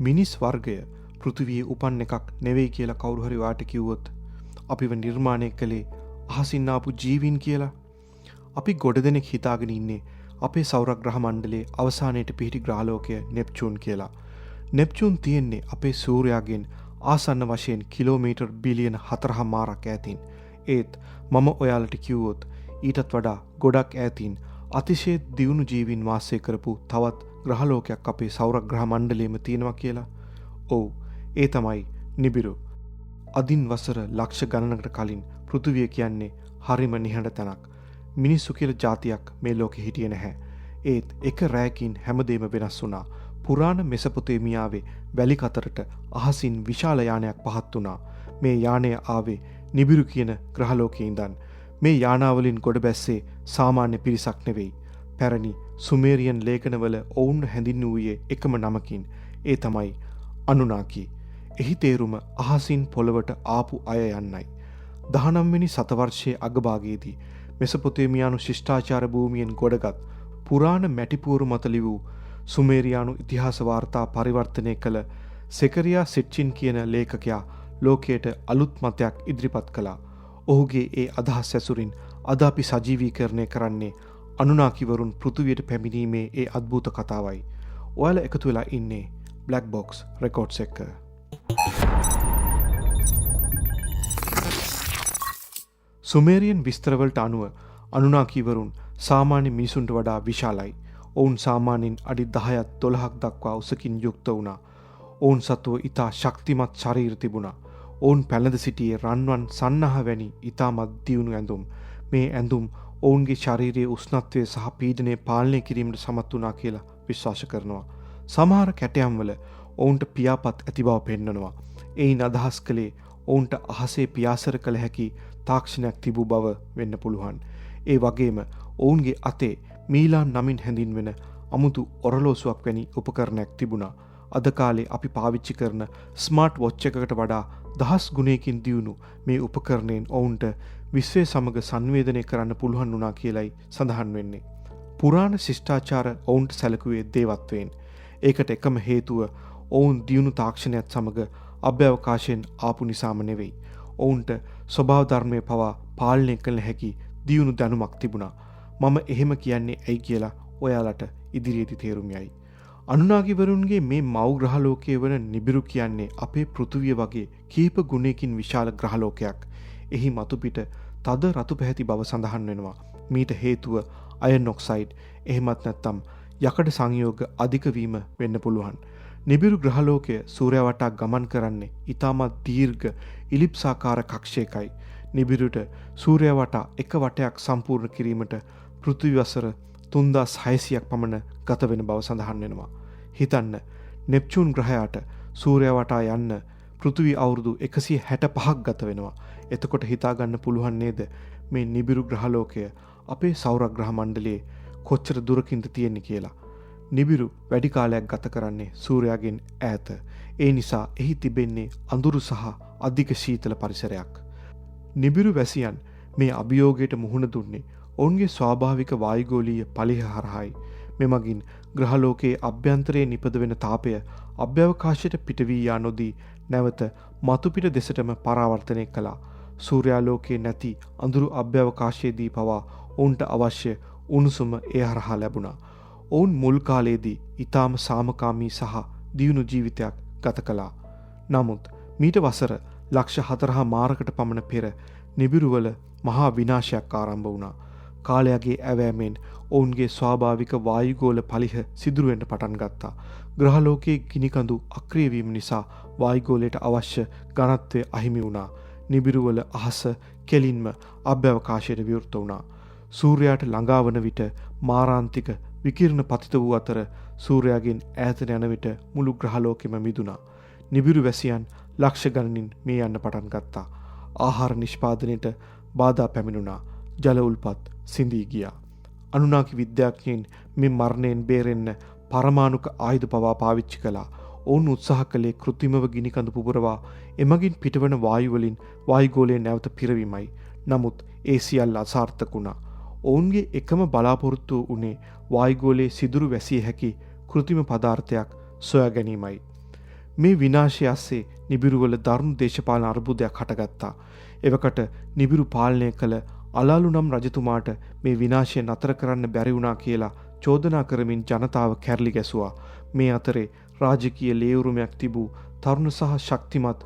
මිනිස් වර්ගය පෘථිවියේ උපන් එකක් නෙවෙයි කියලා කවුරු හරි වාට කිව්වොත් අපිව නිර්මාණය කළේ අහසින් ආපු ජීවීන් කියලා. අපි ගොඩ දෙනෙක් හිතාගෙන ඉන්නේ අපේ සෞරග්‍රහ මණ්ඩලයේ අවසානයේට පිහිටි ග්‍රහලෝකය නෙප්චූන් කියලා. නෙප්චූන් තියෙන්නේ අපේ සූර්යාගෙන් ආසන්න වශයෙන් කිලෝමීටර් බිලියන 4.5ක් ඈතින්. ඒත් මම ඔයාලට කිව්වොත් ඊටත් වඩා ගොඩක් ඈතින් අතිශය දියුණු ජීවීන් වාසය කරපු තවත් ග්‍රහලෝකයක් අපේ සෞරග්‍රහ මණ්ඩලයේම තියෙනවා කියලා. ඔව්, ඒ තමයි නිබිරු. අදින් වසර ලක්ෂ ගණනකට කලින් පෘථිවිය කියන්නේ හරිම නිහඬ තැනක්. මිනිස්සු කියලා જાතියක් මේ ලෝකෙ හිටියේ නැහැ. ඒත් එක රැයකින් හැමදේම වෙනස් වුණා. පුරාණ මෙසපොතේමියාවේ වැලි කතරට අහසින් විශාල යානයක් පහත් වුණා. මේ යානය ආවේ නිබිරු කියන ග්‍රහලෝකයේ ඉඳන්. මේ යානාවලින් ගොඩ බැස්සේ සාමාන්‍ය පිරිසක් නෙවෙයි. පැරණි සුමේරියන් ලේඛනවල ඔවුන් හැඳින්වූයේ එකම නමකින්. ඒ තමයි අනුනාකි. එහි තේරුම අහසින් පොළවට ආපු අය යන්නයි. 19 වෙනි සතවර්ෂයේ අගභාගයේදී මෙසොපොතේමියානු ශිෂ්ටාචාර භූමියෙන් ගොඩගත් පුරාණ මැටිපුවරු මත ලියූ සුමේරියානු ඉතිහාස වාර්තා පරිවර්තනය කළ සෙකරියා සිට්චින් කියන ලේඛකයා ලෝකයට අලුත් මතයක් ඉදිරිපත් කළා. ඔහුගේ ඒ අදහස් ඇසුරින් අද අපි සජීවීකරණය කරන්නේ අනුනාකිවරුන් පෘථිවියට පැමිණීමේ ඒ අద్භූත කතාවයි. ඔයාලා එකතු වෙලා ඉන්නේ බ්ලැක් බොක්ස් රෙකෝඩ්ස් එක්ක. සුමේරියන් විස්තරවලට අනුව අනුනාකිවරුන් සාමාන්‍ය මිනිසුන්ට වඩා විශාලයි. ඔවුන් සාමාන්‍යයෙන් අඩි 10ක් 12ක් දක්වා උසකින් යුක්ත වුණා. ඔවුන් සතුව ඉතා ශක්තිමත් ශරීර තිබුණා. ඔවුන් පැළඳ සිටියේ රන්වන් සන්නහ වැනි ඉතාමත් දියුණු ඇඳුම්. මේ ඇඳුම් ඔවුන්ගේ ශරීරයේ උෂ්ණත්වය සහ පීඩනය පාලනය කිරීමට සමත් වුණා කියලා විශ්වාස කරනවා. සමහර කැටයම්වල ඔවුන්ට පියාපත් ඇති බව පෙන්වනවා. එයින් අදහස් කළේ ඔවුන්ට අහසේ පියාසර කළ හැකි තාක්ෂණයක් තිබූ බව වෙන්න පුළුවන්. ඒ වගේම ඔවුන්ගේ අතේ මීලාන් නමින් හැඳින්වෙන අමුතු ඔරලෝසුවක් වැනි උපකරණයක් තිබුණා. අද කාලේ අපි පාවිච්චි කරන ස්මාර්ට් වොච් එකකට වඩා දහස් ගුණයකින් දියුණු මේ උපකරණයෙන් ඔවුන්ට විශ්වය සමග සංවේදනය කරන්න පුළුවන් වුණා කියලයි සඳහන් වෙන්නේ. පුරාණ ශිෂ්ටාචාර ඔවුන්ට සැලකුවේ දේවත්වයෙන්. ඒකට එකම හේතුව ඔවුන් දියුණු තාක්ෂණයත් සමග අභ්‍යවකාශයෙන් ආපු නිසාම නෙවෙයි. ඔවුන්ට ස්වභාව ධර්මය පවා පාලනය කළ හැකි දියුණු දැනුමක් තිබුණා. මම එහෙම කියන්නේ ඇයි කියලා ඔයාලට ඉදිරියේදී තේරුම් යයි. අනුනාකිවරුන්ගේ මේ මව් ග්‍රහලෝකයේ වන නිබිරු කියන්නේ අපේ පෘථිවිය වගේ කීප ගුණයකින් විශාල ග්‍රහලෝකයක්. එහි මතුපිට තද රතු පැහැති බව සඳහන් වෙනවා. මීට හේතුව අයන් ඔක්සයිඩ් එහෙමත් නැත්නම් යකඩ සංයෝග අධික වීම වෙන්න පුළුවන්. නිබිරු ග්‍රහලෝකය සූර්යයා වටා ගමන් කරන්නේ ඊටමත් දීර්ඝ ඉලිප්සාකාර කක්ෂයකයි. නිබිරුට සූර්යයා වටා එක වටයක් සම්පූර්ණ කිරීමට පෘථිවි වසර 3600ක් පමණ ගත වෙන බව සඳහන් වෙනවා. හිතන්න, නෙප්චූන් ග්‍රහයාට සූර්යයා වටා යන්න පෘථිවි අවුරුදු 165ක් ගත වෙනවා. එතකොට හිතා ගන්න පුළුවන් නේද මේ නිබිරු ග්‍රහලෝකය අපේ සෞරග්‍රහ මණ්ඩලයේ කොච්චර දුරකින්ද තියෙන්නේ කියලා. නිබිරු වැඩි කාලයක් ගත කරන්නේ සූර්යාගෙන් ඈත. ඒ නිසා එහි තිබෙන්නේ අඳුරු සහ අධික ශීතල පරිසරයක්. නිබිරු වැසියන් මේ අභියෝගයට මුහුණ දුන්නේ ඔවුන්ගේ ස්වාභාවික වායුගෝලීය පලිහ හරහායි. මෙමගින් ග්‍රහලෝකයේ අභ්‍යන්තරයේ නිපද වෙන තාපය අභ්‍යවකාශයට පිටවී යා නොදී නැවත මතුපිට දෙසටම පරාවර්තනය කළා. සූර්යාලෝකයේ නැති අඳුරු අභ්‍යවකාශයේදී පවා ඔවුන්ට අවශ්‍ය උණුසුම ඒ හරහා ලැබුණා. ඔවුන් මුල් කාලයේදී ඊටාම සාමකාමී සහ දියුණු ජීවිතයක් ගත කළා. නමුත් මීට වසර ලක්ෂ 4.5කට පමණ පෙර නිබිරුවල මහා විනාශයක් ආරම්භ වුණා. කාලයගේ ඇවෑමෙන් ඔවුන්ගේ ස්වාභාවික වායුගෝල පලිහ සිදුරු වෙන්න පටන් ගත්තා. ග්‍රහලෝකයේ ගිනිකඳු අක්‍රිය වීම නිසා වායුගෝලයට අවශ්‍ය ඝනත්වය අහිමි වුණා. නිබිරුවල අහස කෙලින්ම අභ්‍යවකාශයට විවෘත වුණා. සූර්යයාට ළඟා වන විට මාරාන්තික විකිරණ පතිත වූ අතර සූර්යාගෙන් ඈතට යන විට මුළු ග්‍රහලෝකෙම මිදුණා. නිබිරු වැසියන් ලක්ෂ ගණනින් මේ යන්න පටන් ගත්තා. ආහාර නිෂ්පාදනයට බාධා පැමිණුණා. ජල උල්පත් සිඳී ගියා. අනුනාකි විද්‍යාඥයින් මේ මරණයෙන් බේරෙන්න පරමාණුක ආයුධ පවා පාවිච්චි කළා. ඔවුන් උත්සාහ කළේ කෘත්‍රිමව ගිනිකඳු පුපුරවා එමගින් පිටවන වායු වලින් වායුගෝලය නැවත පිරවීමයි. නමුත් ඒ සියල්ල අසාර්ථක වුණා. ඔවුන්ගේ එකම බලාපොරොත්තුව උනේ වායුගෝලයේ සිදුරු වැසිය හැකි කෘත්‍රිම පදාර්ථයක් සොයා ගැනීමයි. මේ විනාශය ඇස්සේ නිබිරුවල දරුණු දේශපාලන අර්බුදයක් හටගත්තා. එවකට නිබිරු පාලනය කළ අලාලු නම් රජතුමාට මේ විනාශය නතර කරන්න බැරි වුණා කියලා චෝදනා කරමින් ජනතාව කැරලි ගැසුවා. මේ අතරේ රාජකීය ලේවුරුමක් තිබූ තරුණ සහ ශක්තිමත්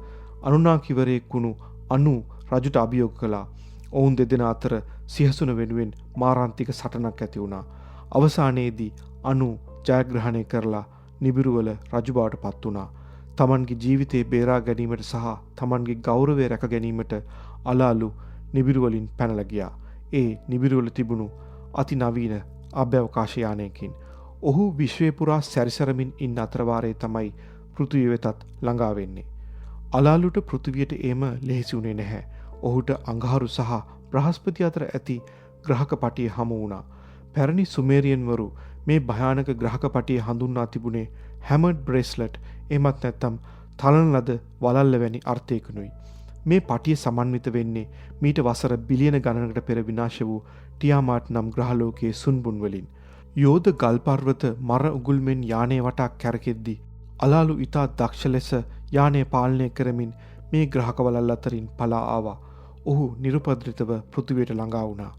අනුනාකිවරයෙක් වුණු අනු රජුට අභියෝග කළා. ඔවුන් දෙදෙනා අතර සිහසුන වෙනුවෙන් මාරාන්තික සටනක් ඇති වුණා. අවසානයේදී අනු ජයග්‍රහණය කරලා නිබිරුවල රජු බවට පත් වුණා. තමන්ගේ ජීවිතේ බේරා ගැනීමට සහ තමන්ගේ ගෞරවය රැක ගැනීමට අලාලු නිබිරුවලින් පැනලා ගියා. ඒ නිබිරුවල තිබුණු අති නවීන අභ්‍යවකාශ යානයකින් ඔහු විශ්වය පුරා සැරිසරමින් ඉන්න අතරවාරයේ තමයි පෘථිවිය වෙතත් ළඟා වෙන්නේ. අලාලුට පෘථිවියට ඒම ලෙහෙසි වුණේ නැහැ. ඔහුට අඟහරු සහ බ්‍රහස්පති අතර ඇති ග්‍රහක පටිය හමු වුණා. පැරණි සුමේරියන්වරු මේ භයානක ග්‍රහක පටිය හඳුන්වා තිබුණේ හැමර්ඩ් බ්‍රේස්ලට් එමත් නැත්තම් තලන ලද වලල්ල වැනි අර්ථයකනුයි. මේ පටිය සමන්විත වෙන්නේ මීට වසර බිලියන ගණනකට පෙර විනාශ වූ ටියාමාට් නම් ග්‍රහලෝකයේ සුන්බුන් වලින්. යෝධ ගල් පර්වත මර උගුල්මෙන් යානය වටා කැරකෙද්දී අලාලු ඉතා දක්ෂ ලෙස යානය පාලනය කරමින් මේ ග්‍රහක වලල් අතරින් පලා ආවා. ඔහු නිරුපද්‍රිතව පෘථිවියට ළඟා වුණා.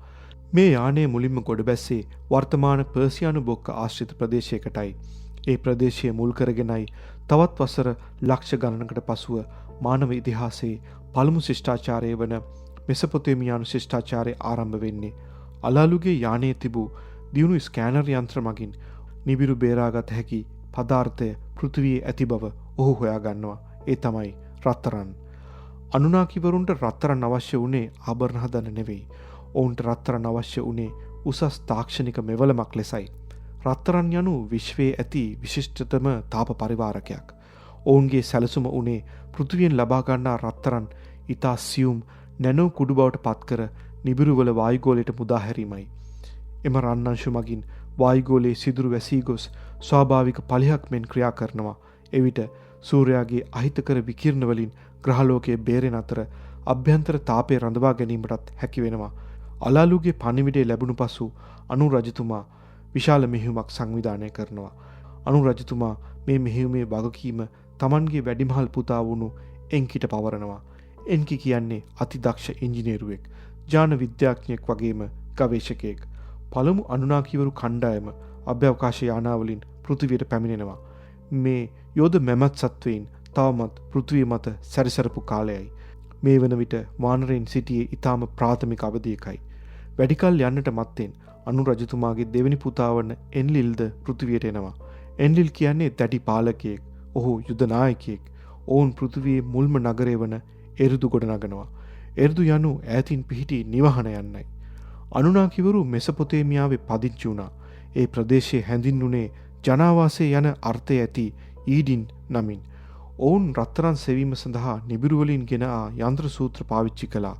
මේ යානය මුලින්ම ගොඩ බැස්සේ වර්තමාන පර්සියානු බොක්ක ආශ්‍රිත ප්‍රදේශයකටයි. ඒ ප්‍රදේශය මුල් කරගෙනයි තවත් වසර ලක්ෂ ගණනකට පසුව මානව ඉතිහාසයේ පළමු ශිෂ්ටාචාරය වන මෙසපොතේමියානු ශිෂ්ටාචාරය ආරම්භ වෙන්නේ. අලාලුගේ යානයේ තිබූ දියුණු ස්කෑනර් යන්ත්‍ර මගින් නිබිරු බේරාගත හැකි පදාර්ථය පෘථිවියේ ඇති බව ඔහු හොයාගන්නවා. ඒ තමයි රත්තරන්. අනුනාකිවරුන්ට රත්තරන් අවශ්‍ය වුණේ ආභරණ හදන්න නෙවෙයි. ඔවුන්ට රත්තරන් අවශ්‍ය වුණේ උසස් තාක්ෂණික මෙවලමක් ලෙසයි. රත්තරන් යනු විශ්වයේ ඇති විශිෂ්ටතම තාප පරිවාරකයක්. ඔවුන්ගේ සැලසුම වුණේ පෘථිවියෙන් ලබා ගන්නා රත්තරන් ඉතා සියුම් නැනෝ කුඩු බවට පත්කර නිබිරුවල වායුගෝලයට මුදා හැරීමයි. එම රන්නංශු මගින් වායුගෝලයේ සිදුරු වැසී ගොස් ස්වාභාවික පලිහක් මෙන් ක්‍රියා කරනවා. එවිට සූර්යාගේ අහිතකර විකිරණ වලින් ග්‍රහලෝකයේ බේරෙන අතර අභ්‍යන්තර තාපය රඳවා ගැනීමටත් හැකි වෙනවා. අලාලුගේ පණිවිඩය ලැබුණු පසු අනු රජතුමා විශාල මෙහෙයුමක් සංවිධානය කරනවා. අනු රජතුමා මේ මෙහෙයුමේ වගකීම තමන්ගේ වැඩිමහල් පුතා වුණු එන්කිට පවරනවා. එන්කි කියන්නේ අතිදක්ෂ ඉංජිනේරුවෙක්, ජාන විද්‍යාඥයෙක් වගේම ගවේෂකයෙක්. පළමු අනුනාකිවරු කණ්ඩායම අභ්‍යවකාශ යානාවලින් පෘථිවියට පැමිණෙනවා. මේ යෝධ මැමත් සත්වයින් තවමත් පෘථිවිය මත සැරිසරපු කාලයයි. මේ වන විට වානරයින් සිටියේ ඊටාම ප්‍රාථමික අවධියකයි. වැඩිකල් යන්නට මත්තෙන් අනු රජතුමාගේ දෙවෙනි පුතා වන එන්ලිල්ද පෘථිවියට එනවා. එන්ලිල් කියන්නේ දැඩි පාලකයෙක්. ඔහු යුද නායකයෙක්. ඔවුන් පෘථිවියේ මුල්ම නගරය වන එරුදු ගොඩ නගනවා. එරුදු යනු ඈතින් පිහිටි නිවහන යන්නයි. අනුනාකිවරු මෙසපොතේමියාවේ පදිංචි වුණා. ඒ ප්‍රදේශයේ හැඳින්වුණේ ජනාවාසයේ යන අර්ථය ඇති ඊඩින් නමින්. ඔවුන් රත්තරන් සෙවීම සඳහා නිබිරුවලින් ගෙන යන්ත්‍ර සූත්‍ර පාවිච්චි කළා.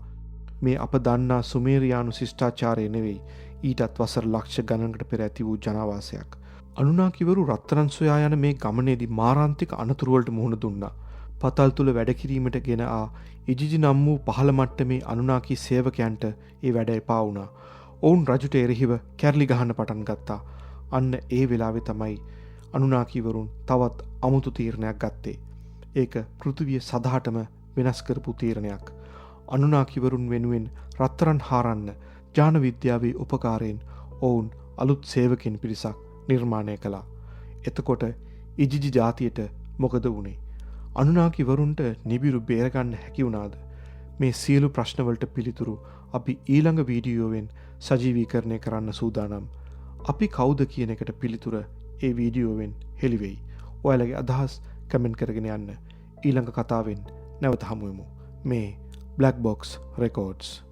මේ අප දන්නා සුමේරියානු ශිෂ්ටාචාරය නෙවෙයි, ඊටත් වසර ලක්ෂ ගණනකට පෙර ඇති වූ ජනාවාසයක්. අනුනාකිවරු රත්තරන් සොයා යන මේ ගමනේදී මාරාන්තික අනතුරුවලට මුහුණ දුන්නා. පතල් තුල වැඩ කිරීමට ගෙන ඉජිජි නම් වූ පහළ මට්ටමේ අනුනාකි සේවකයන්ට ඒ වැඩ එපා වුණා. ඔවුන් රජුට එරෙහිව කැරලි ගහන්න පටන් ගත්තා. අන්න ඒ වෙලාවේ තමයි අනුනාකිවරුන් තවත් අමුතු තීරණයක් ගත්තේ. ඒක පෘථිවිය සදහටම වෙනස් කරපු තීරණයක්. අනුනාකිවරුන් වෙනුවෙන් රත්තරන් හාරන්න ජාන විද්‍යාවේ උපකාරයෙන් ඔවුන් අලුත් සේවකින් පිරිසක් නිර්මාණය කළා. එතකොට ඉජිජි ජාතියට මොකද වුණේ? අනුනාකිවරුන්ට නිබිරු බේරගන්න හැකි වුණාද? මේ සියලු ප්‍රශ්නවලට පිළිතුරු අපි ඊළඟ වීඩියෝවෙන් සජීවීකරණය කරන්න සූදානම්. අපි කවුද කියන එකට පිළිතුර ඒ වීඩියෝවෙන් හෙළිවෙයි. ඔයාලගේ අදහස් කමෙන්ට් කරගෙන යන්න. ඊළඟ කතාවෙන් නැවත හමු වෙමු. මේ Black Box Records.